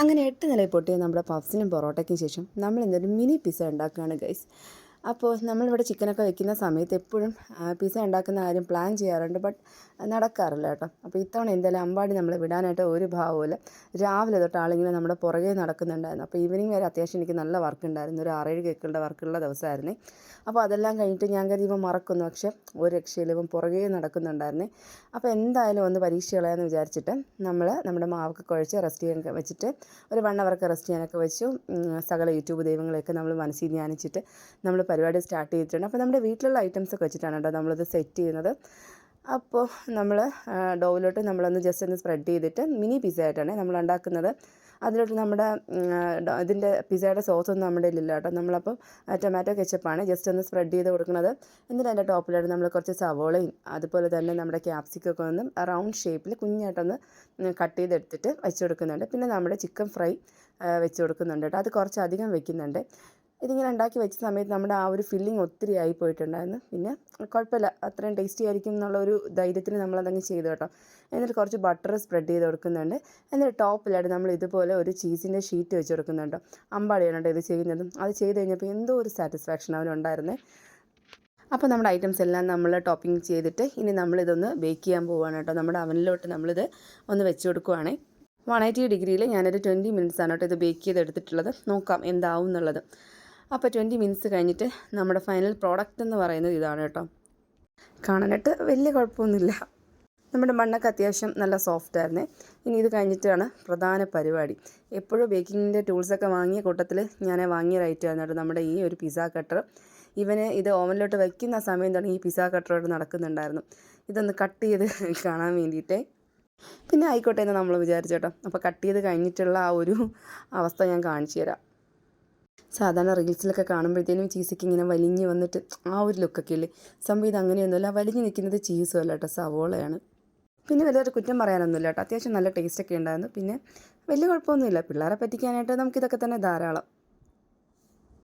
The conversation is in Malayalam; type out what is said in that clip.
അങ്ങനെ 8 നിലയിൽ പൊട്ടിയ നമ്മുടെ പഫ്സിനും പൊറോട്ടയ്ക്കും ശേഷം നമ്മൾ എന്തൊരു മിനി പിസ്സ ഉണ്ടാക്കുകയാണ് ഗൈസ്. അപ്പോൾ നമ്മളിവിടെ ചിക്കനൊക്കെ വെക്കുന്ന സമയത്ത് എപ്പോഴും പിസ്സ ഉണ്ടാക്കുന്ന കാര്യം പ്ലാൻ ചെയ്യാറുണ്ട്, ബട്ട് നടക്കാറില്ല കേട്ടോ. അപ്പോൾ ഇത്തവണ എന്തായാലും അമ്പാടി നമ്മൾ വിടാനായിട്ട് ഒരു ഭാവമില്ല. രാവിലെ തൊട്ട് ആളിങ്ങനെ നമ്മുടെ പുറകെ നടക്കുന്നുണ്ടായിരുന്നു. അപ്പോൾ ഈവനിങ് വരെ അത്യാവശ്യം എനിക്ക് നല്ല വർക്ക് ഉണ്ടായിരുന്നു. ഒരു 6-7 കേക്കുകളുടെ വർക്കുള്ള ദിവസമായിരുന്നു. അപ്പോൾ അതെല്ലാം കഴിഞ്ഞിട്ട് ഞാൻ കരുതി ഇവൻ മറക്കുന്നു, പക്ഷേ ഒരു രക്ഷയില്ല, ഇവൻ പുറകെ നടക്കുന്നുണ്ടായിരുന്നു. അപ്പോൾ എന്തായാലും ഒന്ന് പരീക്ഷ കളയാമെന്ന് വിചാരിച്ചിട്ട് നമ്മുടെ മാവൊക്കെ കുഴച്ച് റെസ്റ്റ് ചെയ്യാനൊക്കെ വെച്ചിട്ട് ഒരു 1 അവർക്ക് റെസ്റ്റ് ചെയ്യാനൊക്കെ വെച്ചു. സകല യൂട്യൂബ് ദൈവങ്ങളെയൊക്കെ നമ്മൾ മനസ്സിൽ ധ്യാനിച്ചിട്ട് നമ്മൾ പരിപാടി സ്റ്റാർട്ട് ചെയ്തിട്ടുണ്ട്. അപ്പോൾ നമ്മുടെ വീട്ടിലുള്ള ഐറ്റംസൊക്കെ വെച്ചിട്ടാണ് കേട്ടോ നമ്മളിത് സെറ്റ് ചെയ്യുന്നത്. അപ്പോൾ നമ്മൾ ഡോവിലോട്ട് നമ്മളൊന്ന് ജസ്റ്റ് ഒന്ന് സ്പ്രെഡ് ചെയ്തിട്ട് മിനി പിസ്സ ആയിട്ടാണ് നമ്മൾ ഉണ്ടാക്കുന്നത്. അതിലോട്ട് നമ്മുടെ ഇതിൻ്റെ പിസ്സയുടെ സോസൊന്നും നമ്മുടെ ഇല്ല കേട്ടോ. നമ്മളപ്പോൾ ടൊമാറ്റോ കെച്ചപ്പാണ് ജസ്റ്റ് ഒന്ന് സ്പ്രെഡ് ചെയ്ത് കൊടുക്കുന്നത്. എന്നിട്ട് അതിൻ്റെ ടോപ്പിലായിട്ട് നമ്മൾ കുറച്ച് സവോളയും അതുപോലെ തന്നെ നമ്മുടെ ക്യാപ്സിക്കൊക്കെ ഒന്ന് റൗണ്ട് ഷേപ്പിൽ കുഞ്ഞായിട്ടൊന്ന് കട്ട് ചെയ്തെടുത്തിട്ട് വെച്ച് കൊടുക്കുന്നുണ്ട്. പിന്നെ നമ്മുടെ ചിക്കൻ ഫ്രൈ വെച്ച് കൊടുക്കുന്നുണ്ട് കേട്ടോ. അത് കുറച്ചധികം വെക്കുന്നുണ്ട്. ഇതിങ്ങനെ ഉണ്ടാക്കി വെച്ച സമയത്ത് നമ്മുടെ ആ ഒരു ഫില്ലിങ് ഒത്തിരി ആയി പോയിട്ടുണ്ടായിരുന്നു. പിന്നെ കുഴപ്പമില്ല, അത്രയും ടേസ്റ്റി ആയിരിക്കും എന്നുള്ള ഒരു ധൈര്യത്തിന് നമ്മളതങ്ങ് ചെയ്തു കേട്ടോ. എന്നിട്ട് കുറച്ച് ബട്ടർ സ്പ്രെഡ് ചെയ്ത് കൊടുക്കുന്നുണ്ട്. എന്നിട്ട് ടോപ്പിലായിട്ട് നമ്മൾ ഇതുപോലെ ഒരു ചീസിൻ്റെ ഷീറ്റ് വെച്ച് കൊടുക്കുന്നുണ്ട്. അമ്പാടിയാണ് കേട്ടോ ഇത് ചെയ്യുന്നതും. അത് ചെയ്ത് കഴിഞ്ഞപ്പോൾ എന്തോ ഒരു സാറ്റിസ്ഫാക്ഷൻ അവനുണ്ടായിരുന്നേ. അപ്പോൾ നമ്മുടെ ഐറ്റംസ് എല്ലാം നമ്മൾ ടോപ്പിംഗ് ചെയ്തിട്ട് ഇനി നമ്മളിതൊന്ന് ബേക്ക് ചെയ്യാൻ പോവുകയാണ് കേട്ടോ. നമ്മുടെ അവനിലോട്ട് നമ്മളിത് ഒന്ന് വെച്ച് കൊടുക്കുവാണേ. 180 ഡിഗ്രിയിൽ ഞാനൊരു 20 മിനിറ്റ്സാണ് കേട്ടോ ഇത് ബേക്ക് ചെയ്തെടുത്തിട്ടുള്ളത്. നോക്കാം എന്താവും എന്നുള്ളത്. അപ്പോൾ 20 മിനിറ്റ്സ് കഴിഞ്ഞിട്ട് നമ്മുടെ ഫൈനൽ പ്രോഡക്റ്റ് എന്ന് പറയുന്നത് ഇതാണ് കേട്ടോ. കാണാനായിട്ട് വലിയ കുഴപ്പമൊന്നുമില്ല. നമ്മുടെ മണ്ണൊക്കെ അത്യാവശ്യം നല്ല സോഫ്റ്റ് ആയിരുന്നേ. ഇനി ഇത് കഴിഞ്ഞിട്ടാണ് പ്രധാന പരിപാടി. എപ്പോഴും ബേക്കിങ്ങിൻ്റെ ടൂൾസൊക്കെ വാങ്ങിയ കൂട്ടത്തിൽ ഞാൻ വാങ്ങിയ ഐറ്റമായിരുന്നു കേട്ടോ നമ്മുടെ ഈ ഒരു പിസ്സ കട്ടർ. ഇവന് ഇത് ഓവനിലോട്ട് വയ്ക്കുന്ന സമയം തുടങ്ങി ഈ പിസ്സ കട്ടറോട്ട് നടക്കുന്നുണ്ടായിരുന്നു, ഇതൊന്ന് കട്ട് ചെയ്ത് കാണാൻ വേണ്ടിയിട്ടേ. പിന്നെ ആയിക്കോട്ടെ എന്ന് നമ്മൾ വിചാരിച്ചു കേട്ടോ. അപ്പോൾ കട്ട് ചെയ്ത് കഴിഞ്ഞിട്ടുള്ള ആ ഒരു അവസ്ഥ ഞാൻ കാണിച്ചു തരാം. സാധാരണ റീൽസിലൊക്കെ കാണുമ്പോഴത്തേനും ചീസൊക്കെ ഇങ്ങനെ വലിഞ്ഞ് വന്നിട്ട് ആ ഒരു ലുക്കൊക്കെ ഇല്ലേ, സംഭവം ഇത് അങ്ങനെയൊന്നുമില്ല. വലിഞ്ഞ് നിൽക്കുന്നത് ചീസും അല്ല കേട്ടോ, സവോളയാണ്. പിന്നെ വലിയൊരു കുറ്റം പറയാനൊന്നുമില്ല കേട്ടോ. അത്യാവശ്യം നല്ല ടേസ്റ്റൊക്കെ ഉണ്ടായിരുന്നു. പിന്നെ വലിയ കുഴപ്പമൊന്നുമില്ല. പിള്ളേരെ പറ്റിക്കാനായിട്ട് നമുക്കിതൊക്കെ തന്നെ ധാരാളം.